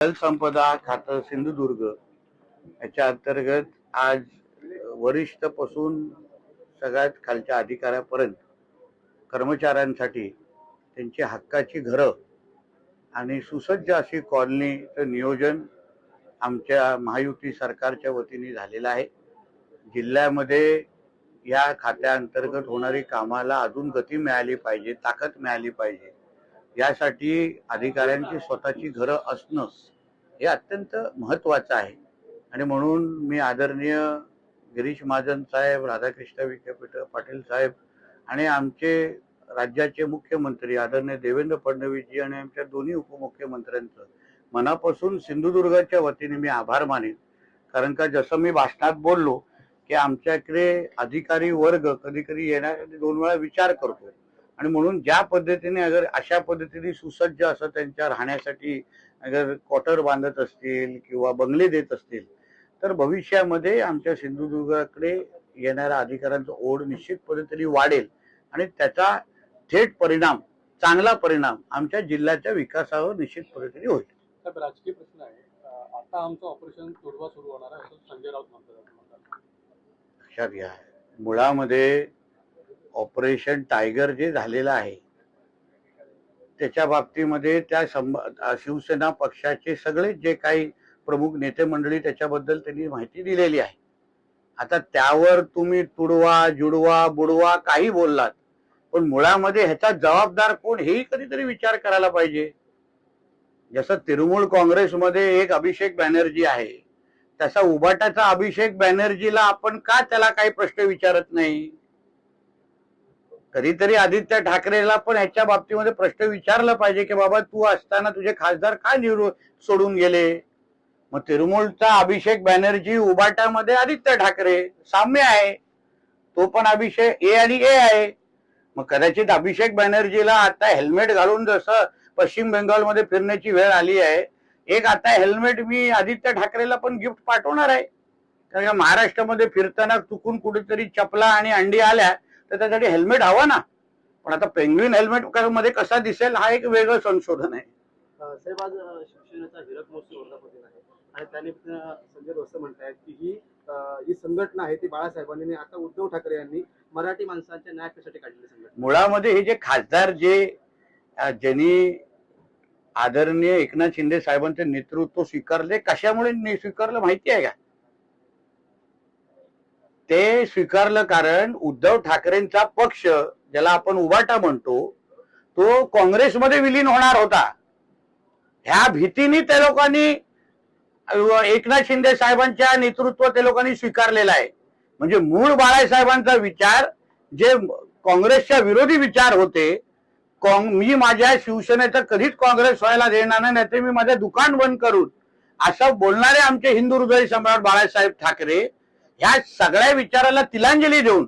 जलसंपदा खातं सिंधुदुर्ग याच्या अंतर्गत आज वरिष्ठ पासून सगळ्यात खालच्या अधिकाऱ्यापर्यंत कर्मचाऱ्यांसाठी त्यांची हक्काची घरं आणि सुसज्ज अशी कॉलनीचं नियोजन आमच्या महायुती सरकारच्या वतीने झालेलं आहे। जिल्ह्यामध्ये या खात्याअंतर्गत होणारी कामाला अजून गती मिळाली पाहिजे, ताकद मिळाली पाहिजे, यासाठी अधिकाऱ्यांची स्वतःची घरं असणं हे अत्यंत महत्त्वाचं आहे। आणि म्हणून मी आदरणीय गिरीश महाजन साहेब, राधाकृष्ण विखे पाटील साहेब आणि आमचे राज्याचे मुख्यमंत्री आदरणीय देवेंद्र फडणवीसजी आणि आमच्या दोन्ही उपमुख्यमंत्र्यांचं मनापासून सिंधुदुर्गाच्या वतीने मी आभार मानेन। कारण का जसं मी भाषणात बोललो की आमच्याकडे अधिकारी वर्ग कधी कधी येण्यासाठी 2 वेळा विचार करतो आणि म्हणून ज्या पद्धतीने अगर अशा पद्धतीने सुसज्ज असं त्यांच्या राहण्यासाठी अगर क्वार्टर बांधत असतील किंवा बंगले देत असतील तर भविष्यामध्ये आमच्या सिंधुदुर्गाकडे येणाऱ्या अधिकाऱ्यांचा ओढ निश्चित पद्धतीने वाढेल आणि त्याचा थेट परिणाम, चांगला परिणाम आमच्या जिल्ह्याच्या विकासावर निश्चित पद्धतीने होईल। राजकीय प्रश्न आहे, आता आमचं ऑपरेशन तोडवा सुरू होणार आहे असं संजय राऊत म्हणतात। लक्षात घ्या, मुळामध्ये ऑपरेशन टायगर जे झालेलं आहे त्याच्या बाबतीमध्ये त्या शिवसेना पक्षाचे सगळे जे काही प्रमुख नेते मंडळी त्याच्याबद्दल त्यांनी माहिती दिलेली आहे। आता त्यावर तुम्ही तुडवा जुडवा बुडवा काही बोललात, पण मुळामध्ये ह्याचा जबाबदार कोण हेही कधीतरी विचार करायला पाहिजे। जसं तृणमूल काँग्रेसमध्ये एक अभिषेक बॅनर्जी आहे, तसा उबाटाचा अभिषेक बॅनर्जीला आपण का त्याला काही प्रश्न विचारत नाही? कधीतरी आदित्य ठाकरेला पण ह्याच्या बाबतीमध्ये प्रश्न विचारला पाहिजे की बाबा तू असताना तुझे खासदार का सोडून गेले? मग तृणमूलचा अभिषेक बॅनर्जी, उबाटामध्ये आदित्य ठाकरे, साम्य आहे, तो पण अभिषेक ए आणि ए आहे। मग कदाचित अभिषेक बॅनर्जीला आता हेल्मेट घालून जसं पश्चिम बंगालमध्ये फिरण्याची वेळ आली आहे, एक आता हेल्मेट मी आदित्य ठाकरेला पण गिफ्ट पाठवणार आहे। कारण महाराष्ट्रामध्ये फिरताना चुकून कुठेतरी चपला आणि अंडी आल्या तर त्यासाठी हेल्मेट हवा ना, पण आता पेंग्विन हेल्मेट मध्ये कसा दिसेल हा एक वेगळं संशोधन आहे। साहेब, आज शिवसेनेचा हिरक मोर्चा वर्धापन आहे आणि त्याने संजय राऊत म्हणतायत की ही संघटना आहे ती बाळासाहेबांनी, आता उद्धव ठाकरे यांनी मराठी माणसांच्या न्यायासाठी काढलेली संघटना। मुळामध्ये हे जे खासदार ज्यांनी आदरणीय एकनाथ शिंदे साहेबांचे नेतृत्व स्वीकारले, कशामुळे स्वीकारलं माहिती आहे का? ते स्वीकारलं कारण उद्धव ठाकरेंचा पक्ष, ज्याला आपण उबाटा म्हणतो, तो काँग्रेसमध्ये विलीन होणार होता। ह्या भीतीने त्या लोकांनी एकनाथ शिंदे साहेबांच्या नेतृत्व त्या लोकांनी स्वीकारलेला आहे। म्हणजे मूळ बाळासाहेबांचा विचार जे काँग्रेसच्या विरोधी विचार होते, मी माझ्या शिवसेनेचं कधीच काँग्रेस व्हायला देणार नाही, नाहीतर मी माझं दुकान बंद करून, असं बोलणारे आमचे हिंदू हृदय सम्राट बाळासाहेब ठाकरे ह्या सगळ्या विचाराला तिलांजली देऊन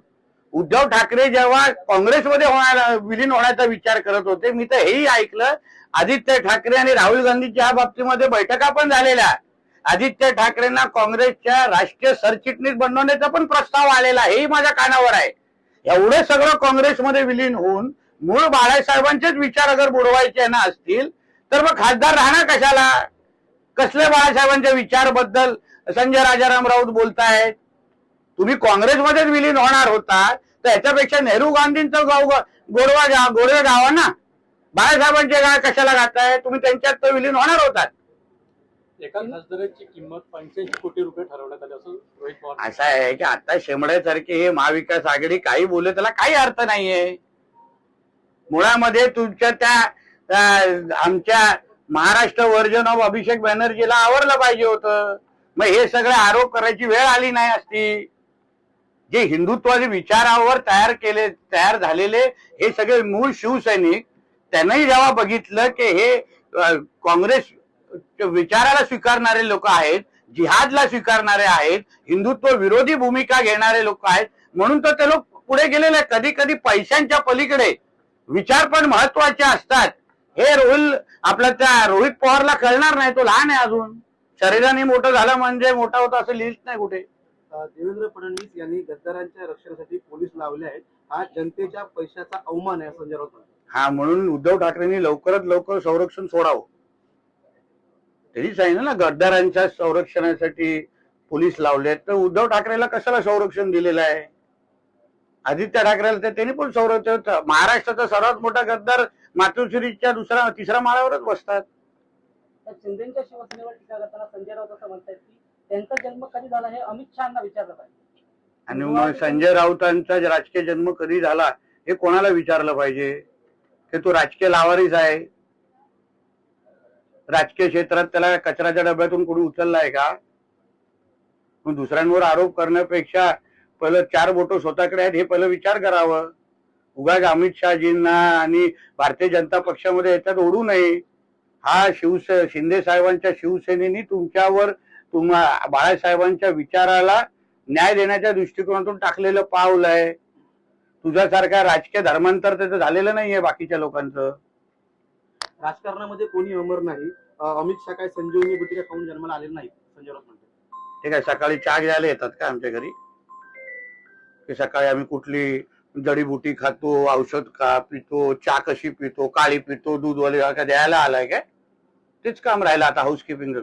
उद्धव ठाकरे जेव्हा काँग्रेसमध्ये विलीन होण्याचा विचार करत होते, मी तर हेही ऐकलं आदित्य ठाकरे आणि राहुल गांधीच्या बाबतीमध्ये बैठका पण झालेल्या, आदित्य ठाकरेंना काँग्रेसच्या राष्ट्रीय सरचिटणीस बनवण्याचा पण प्रस्ताव आलेला, हेही माझ्या कानावर आहे। एवढं सगळं काँग्रेसमध्ये विलीन होऊन मूळ बाळासाहेबांचेच विचार अगर बुडवायचे ना असतील तर मग खासदार राहणार कशाला? कसले बाळासाहेबांच्या विचारबद्दल संजय राजाराम राऊत बोलतायत? तुम्ही काँग्रेसमध्येच विलीन होणार होता तर ह्याच्यापेक्षा नेहरू गांधींचं गोडवे गावा ना, बाळासाहेबांचे गाव कशाला गाताय? तुम्ही त्यांच्यात तर विलीन होणार होतात। एका खासदाराची किंमत 85 कोटी रुपये ठरवण्यात आली असं रोहित पवार। असं आहे की आता शेमड्यासारखे हे महाविकास आघाडी काही बोलले त्याला काही अर्थ नाहीये। मुळामध्ये तुमच्या त्या आमच्या महाराष्ट्र व्हर्जन ऑफ अभिषेक बॅनर्जीला आवरलं पाहिजे होतं। मग हे सगळे आरोप करायची वेळ आली नाही असती। जे हिंदुत्वाच्या विचारावर तयार झालेले हे सगळे मूळ शिवसैनिक, त्यांनाही जेव्हा बघितलं की हे काँग्रेस विचाराला स्वीकारणारे लोक आहेत, जिहादला स्वीकारणारे आहेत, हिंदुत्व विरोधी भूमिका घेणारे लोक आहेत, म्हणून तर ते लोक पुढे गेलेले। कधी कधी पैशांच्या पलीकडे विचार पण महत्वाचे असतात। हे रोहित पवारला कळणार नाही, तो लहान आहे अजून, शरीराने मोठं झालं म्हणजे मोठा होता असं लिहित नाही कुठे। देवेंद्र फडणवीस यांनी गद्दारांच्या रक्षणासाठी पोलीस लावले आहेत, हा जनतेच्या पैशाचा अवमान आहे संजय राऊत म्हणतात। हा, म्हणून उद्धव ठाकरेंनी लवकरात लवकर संरक्षण सोडावं। त्यांनी सांगितलं ना, गद्दारांच्या संरक्षणासाठी पोलीस लावलेत, तर उद्धव ठाकरेला कशाला संरक्षण दिलेलं आहे? आदित्य ठाकरेला तर त्यांनी पण संरक्षण. महाराष्ट्राचा सर्वात मोठा गद्दार मातोश्रीच्या तिसऱ्या माळ्यावरच बसतात. तर शिंदेच्या शिवसेनेवर टीका करताना संजय राऊत असं म्हणतात की त्यांचा जन्म कधी झाला हे अमित शहाना विचारलं पाहिजे. आणि मग संजय राऊतांचा राजकीय जन्म कधी झाला हे कोणाला विचारलं पाहिजे? की तो राजकीय लावारीस आहे? राजकीय क्षेत्रात त्याला कचऱ्याच्या डब्यातून कोणी उचललाय का? मग दुसऱ्यांवर आरोप करण्यापेक्षा पहिलं 4 बोटं स्वतःकडे आहेत हे पहिलं विचार करावं. उगाच अमित शहाजींना आणि भारतीय जनता पक्षामध्ये याच्यात ओढू नये. हा शिंदे साहेबांच्या शिवसेनेनी तुमच्यावर बाळासाहेबांच्या विचाराला न्याय देण्याच्या दृष्टिकोनातून टाकलेलं पाऊल आहे. तुझ्यासारखा राजकीय धर्मांतर त्याचं झालेलं नाहीये बाकीच्या लोकांचं. राजकारणामध्ये कोणी अमर नाही. अमित शहा काय संजीवनी गुटिका खाऊन जन्माला आलेले नाही, संजय राऊत म्हणतात. ते काय सकाळी चहा घ्यायला येतात का आमच्या घरी? की सकाळी आम्ही कुठली जडीबुटी खातो, औषध का पितो, चहा कशी पितो, काळी पितो, दूधवाले का द्यायला आलाय काय? तेच काम राहिलं आता, हाऊसकीपिंग.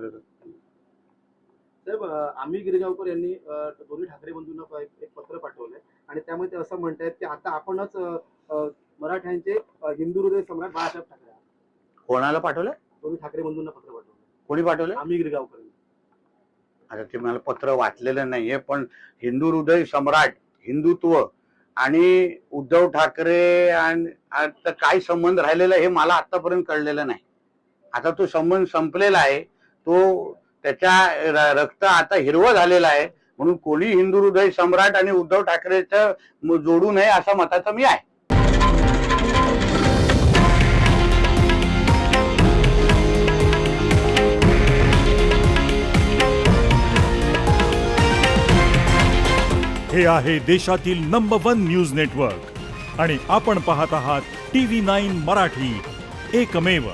साहेब, आम्ही गिरगावकर यांनी दोन्ही ठाकरे बंधूंना एक पत्र पाठवलंय आणि त्यामध्ये ते असं म्हणतायत की आता आपणच मराठ्यांचे हिंदू हृदय सम्राट बाळासाहेब ठाकरे आहात. कोणाला पाठवलं? दोन्ही ठाकरे बंधूंना पत्र पाठवलं. कोणी पाठवलं? आम्ही गिरगावकर. आता ते मला पत्र वाचलेलं नाहीये, पण हिंदू हृदय सम्राट, हिंदुत्व आणि उद्धव ठाकरे आणि आता काय संबंध राहिलेला हे मला आतापर्यंत कळलेलं नाही. आता तो संबंध संपलेला आहे. तो त्याच्या रक्त आता हिरवं झालेलं आहे. म्हणून कोणी हिंदू हृदय सम्राट आणि उद्धव ठाकरेचं जोडू नये असा मताचा मी आहे. हे आहे देशातील नंबर 1 न्यूज नेटवर्क आणि आपण पाहत आहात TV9 मराठी, एकमेव.